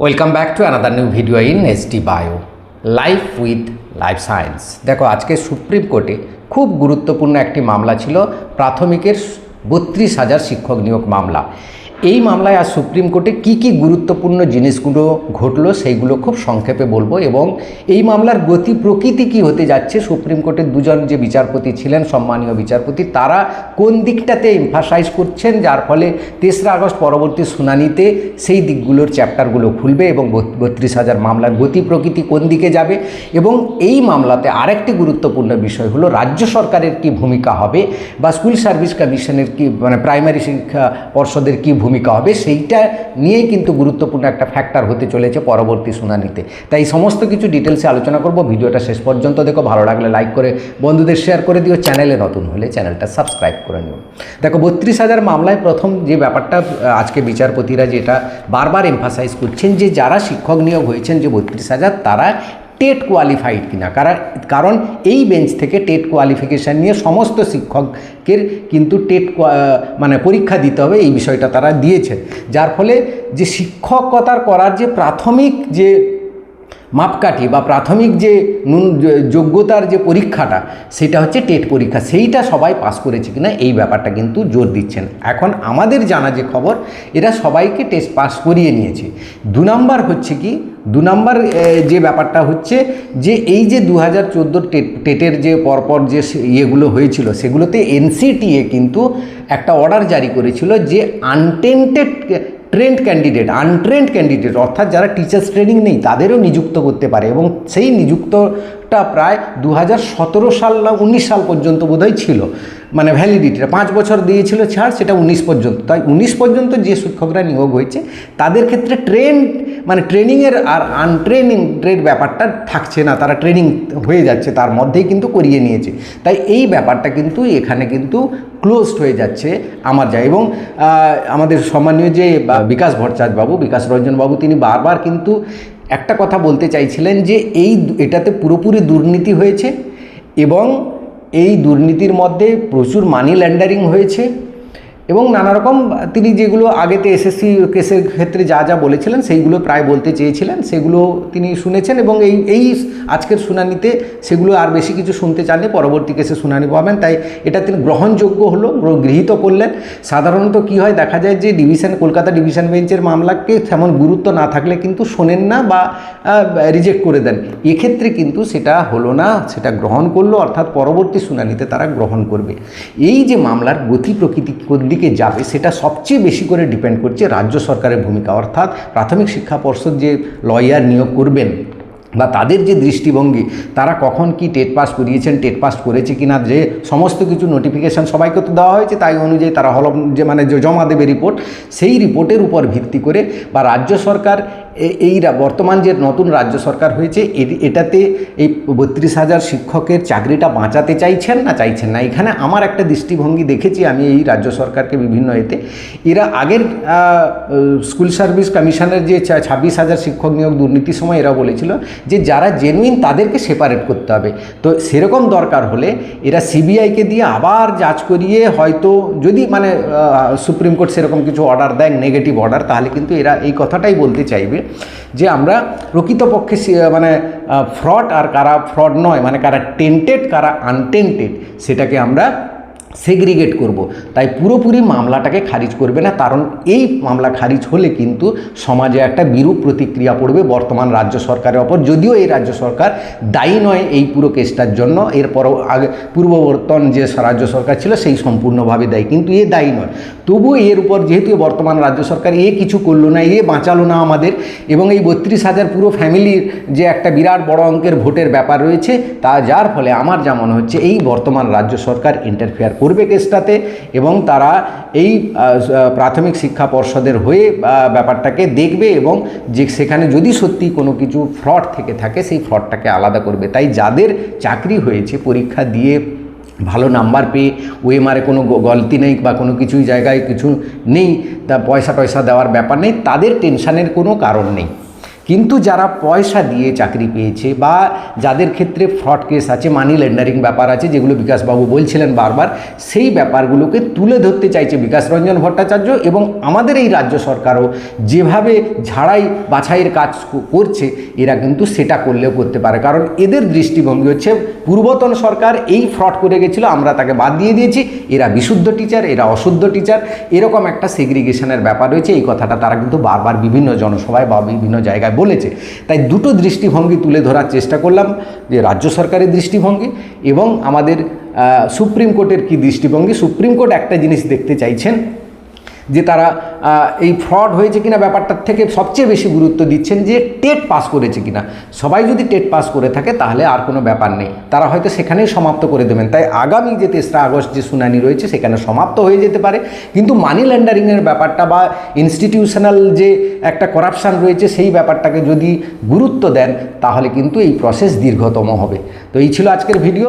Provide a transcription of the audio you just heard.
Welcome back to another new video in SD bio life with life science. দেখো, আজকে supreme কোর্টে খুব গুরুত্বপূর্ণ একটি মামলা ছিল, প্রাথমিকের 32,000 শিক্ষক নিয়োগ মামলা। এই মামলায় আজ সুপ্রিম কোর্টে কি গুরুত্বপূর্ণ জিনিসগুলো ঘটলো সেইগুলো খুব সংক্ষেপে বলবো, এবং এই মামলার গতি প্রকৃতি কী হতে যাচ্ছে, সুপ্রিম কোর্টের দুজন যে বিচারপতি ছিলেন, সম্মানীয় বিচারপতি, তারা কোন দিকটাতে এমফাসাইজ করছেন, যার ফলে 3রা আগস্ট পরবর্তী শুনানিতে সেই দিকগুলোর চ্যাপ্টারগুলো খুলবে এবং 32,000 মামলার গতি প্রকৃতি কোন দিকে যাবে। এবং এই মামলাতে আরেকটি গুরুত্বপূর্ণ বিষয় হলো রাজ্য সরকারের কি ভূমিকা হবে, বা স্কুল সার্ভিস কমিশনের কি, মানে প্রাইমারি শিক্ষা পর্ষদের কি ভূমিকা হবে, সেইটা নিয়েই কিন্তু গুরুত্বপূর্ণ একটা ফ্যাক্টর হতে চলেছে পরবর্তী শুনানিতে। তাই সমস্ত কিছু ডিটেলসে আলোচনা করব। ভিডিওটা শেষ পর্যন্ত দেখো, ভালো লাগলে লাইক করে বন্ধুদের শেয়ার করে দিও, চ্যানেলে নতুন হলে চ্যানেলটা সাবস্ক্রাইব করে নিও। দেখো, 32,000 মামলায় প্রথম যে ব্যাপারটা আজকে বিচারপতিরা যেটা বারবার এমফাসাইজ করছেন, যে যারা শিক্ষক নিয়োগ হয়েছেন যে 32,000, তারা টেট কোয়ালিফাইড কিনা। কারণ এই বেঞ্চ থেকে টেট কোয়ালিফিকেশান নিয়ে সমস্ত শিক্ষকের কিন্তু মানে পরীক্ষা দিতে হবে, এই বিষয়টা তারা দিয়েছে। যার ফলে যে শিক্ষকতার করার যে প্রাথমিক যে মাপকাঠি বা প্রাথমিক যে যোগ্যতার যে পরীক্ষাটা, সেটা হচ্ছে টেট পরীক্ষা, সেইটা সবাই পাস করেছে কিনা এই ব্যাপারটা কিন্তু জোর দিচ্ছেন। এখন আমাদের জানা যে খবর, এরা সবাইকে টেস্ট পাস করিয়ে নিয়েছে। 2 নম্বর হচ্ছে কি, 2 নম্বর যে ব্যাপারটা হচ্ছে যে এই যে 2014 টেটের যে পরপর যে ইয়েগুলো হয়েছিল, সেগুলোতে এনসিটিএ কিন্তু একটা অর্ডার জারি করেছিল যে আনট্রেন্ড ক্যান্ডিডেট অর্থাৎ যারা টিচার্স ট্রেনিং নেই তাদেরও নিযুক্ত করতে পারে, এবং সেই নিযুক্তটা প্রায় 2017 সাল না 19 সাল পর্যন্ত বোধহয় ছিল, মানে ভ্যালিডিটিটা 5 বছর দিয়েছিল ছাড়, সেটা 19 পর্যন্ত। তাই 19 পর্যন্ত যে শিক্ষকরা নিয়োগ হয়েছে তাদের ক্ষেত্রে ট্রেনিংয়ের আর আনট্রেনিংয়ের ব্যাপারটা থাকছে না, তারা ট্রেনিং হয়ে যাচ্ছে, তার মধ্যেই কিন্তু করিয়ে নিয়েছে। তাই এই ব্যাপারটা কিন্তু এখানে কিন্তু ক্লোজড হয়ে যাচ্ছে আমার যা। এবং আমাদের সম্মানীয় যে বিকাশ ভট্টাচার্যবাবু, বিকাশ রঞ্জনবাবু, তিনি বারবার কিন্তু একটা কথা বলতে চাইছিলেন যে এটাতে পুরোপুরি দুর্নীতি হয়েছে, এবং এই দুর্নীতির মধ্যে প্রচুর মানি ল্যান্ডারিং হয়েছে, এবং নানা রকম তিনি যেগুলো আগেতে এসএসসি কেসের ক্ষেত্রে যা বলেছিলেন সেইগুলো প্রায় বলতে চেয়েছিলেন, সেগুলো তিনি শুনেছেন, এবং এই আজকের শুনানিতে সেগুলো আর বেশি কিছু শুনতে চাননি, পরবর্তী কেসে শুনানি পাবেন। তাই এটা তিনি গ্রহণযোগ্য হলো, গৃহীত করলেন। সাধারণত কি হয়, দেখা যায় যে কলকাতা ডিভিশন বেঞ্চের মামলাকে তেমন গুরুত্ব না থাকলে কিন্তু শোনেন না বা রিজেক্ট করে দেন। এক্ষেত্রে কিন্তু সেটা হলো না, সেটা গ্রহণ করলো, অর্থাৎ পরবর্তী শুনানিতে তারা গ্রহণ করবে। এই যে মামলার গতি প্রকৃতি দিকে যাবে, সেটা সবচেয়ে বেশি করে ডিপেন্ড করছে রাজ্য সরকারের ভূমিকা, অর্থাৎ প্রাথমিক শিক্ষা পর্ষদ যে লয়ার নিয়োগ করবেন বা তাদের যে দৃষ্টিভঙ্গি, তারা কখন কি টেট পাস করিয়েছেন, টেট পাস করেছে কিনা, যে সমস্ত কিছু নোটিফিকেশান সবাইকে তো দেওয়া হয়েছে, তাই অনুযায়ী তারা জমা দেবে রিপোর্ট। সেই রিপোর্টের উপর ভিত্তি করে বা রাজ্য সরকার বর্তমান যে নতুন রাজ্য সরকার হয়েছে, এটাতে এই 32,000 শিক্ষকের চাকরিটা বাঁচাতে চাইছেন না। এখানে আমার একটা দৃষ্টিভঙ্গি দেখেছি আমি এই রাজ্য সরকারকে বিভিন্ন এরা আগের স্কুল সার্ভিস কমিশনের যে 26,000 শিক্ষক নিয়োগ দুর্নীতির সময় এরা বলেছিল যে যারা জেনুইন তাদেরকে সেপারেট করতে হবে। তো সেরকম দরকার হলে এরা সিবিআইকে দিয়ে আবার যাচ করিয়ে, হয়তো যদি সুপ্রিম কোর্ট সেরকম কিছু অর্ডার দেয়, নেগেটিভ অর্ডার, তাহলে কিন্তু এরা এই কথাটাই বলতে চাইবে যে আমরা প্রকৃতপক্ষে ফ্রড আর কারা ফ্রড নয়, কারা টেন্টেড কারা আনটেন্টেড, সেটাকে আমরা সেগ্রিগেট করব। তাই পুরোপুরি মামলাটাকে খারিজ করবে না, কারণ এই মামলা খারিজ হলে কিন্তু সমাজে একটা বিরূপ প্রতিক্রিয়া পড়বে বর্তমান রাজ্য সরকারের ওপর। যদিও এই রাজ্য সরকার দায়ী নয় এই পুরো কেসটার জন্য, এরপরও পূর্ববর্তন যে রাজ্য সরকার ছিল সেই সম্পূর্ণভাবে দায়ী, কিন্তু এ দায়ী নয়। তবুও এর উপর যেহেতু বর্তমান রাজ্য সরকার কিছু করলো না, বাঁচালো না আমাদের, এবং এই 32,000 পুরো ফ্যামিলির যে একটা বিরাট বড় অঙ্কের ভোটের ব্যাপার রয়েছে, যার ফলে আমার যা মনে হচ্ছে এই বর্তমান রাজ্য সরকার ইন্টারফেয়ার করবে কেসটাতে, এবং তারা এই প্রাথমিক শিক্ষা পর্ষদের হয়ে ব্যাপারটাকে দেখবে, এবং যে সেখানে যদি সত্যি কোনো কিছু ফ্রড থেকে থাকে সেই ফ্রডটাকে আলাদা করবে। তাই যাদের চাকরি হয়েছে পরীক্ষা দিয়ে ভালো নাম্বার পেয়ে, ওএমআরে কোনো গলতি নেই বা কোনো কিছুই জায়গায় কিছু নেই, তা পয়সা দেওয়ার ব্যাপার নেই, তাদের টেনশানের কোনো কারণ নেই। কিন্তু যারা পয়সা দিয়ে চাকরি পেয়েছে বা যাদের ক্ষেত্রে ফ্রড কেস আছে, মানি লেন্ডারিং ব্যাপার আছে, যেগুলো বিকাশবাবু বলছিলেন বারবার, সেই ব্যাপারগুলোকে তুলে ধরতে চাইছে বিকাশ রঞ্জন ভট্টাচার্য। এবং আমাদের এই রাজ্য সরকারও যেভাবে ঝাড়াই বাছাইয়ের কাজ করছে, এরা কিন্তু সেটা করলেও করতে পারে। কারণ এদের দৃষ্টিভঙ্গি হচ্ছে পূর্বতন সরকার এই ফ্রড করে গেছিলো, আমরা তাকে বাদ দিয়ে দিয়েছি, এরা বিশুদ্ধ টিচার, এরা অশুদ্ধ টিচার, এরকম একটা সেগ্রিগেশনের ব্যাপার রয়েছে। এই কথাটা তারা কিন্তু বারবার বিভিন্ন জনসভায় বা বিভিন্ন জায়গায় বলেছে। তাই দুটো দৃষ্টিভঙ্গি তুলে ধরার চেষ্টা করলাম, যে রাজ্য সরকারের দৃষ্টিভঙ্গি এবং আমাদের সুপ্রিম কোর্টের কী দৃষ্টিভঙ্গি। সুপ্রিম কোর্ট একটা জিনিস দেখতে চাইছেন, যে তারা এই ফ্রড হয়েছে কিনা ব্যাপারটার থেকে সবচেয়ে বেশি গুরুত্ব দিচ্ছেন যে টেট পাস করেছে কিনা। সবাই যদি টেট পাস করে থাকে তাহলে আর কোনো ব্যাপার নেই, তারা হয়তো সেখানেই সমাপ্ত করে দেবেন। তাই আগামী যে 3রা আগস্ট যে শুনানি রয়েছে সেখানে সমাপ্ত হয়ে যেতে পারে। কিন্তু মানি ল্যান্ডারিংয়ের ব্যাপারটা বা ইনস্টিটিউশনাল যে একটা করাপশান রয়েছে সেই ব্যাপারটাকে যদি গুরুত্ব দেন, তাহলে কিন্তু এই প্রসেস দীর্ঘতম হবে। তো এই ছিল আজকের ভিডিও।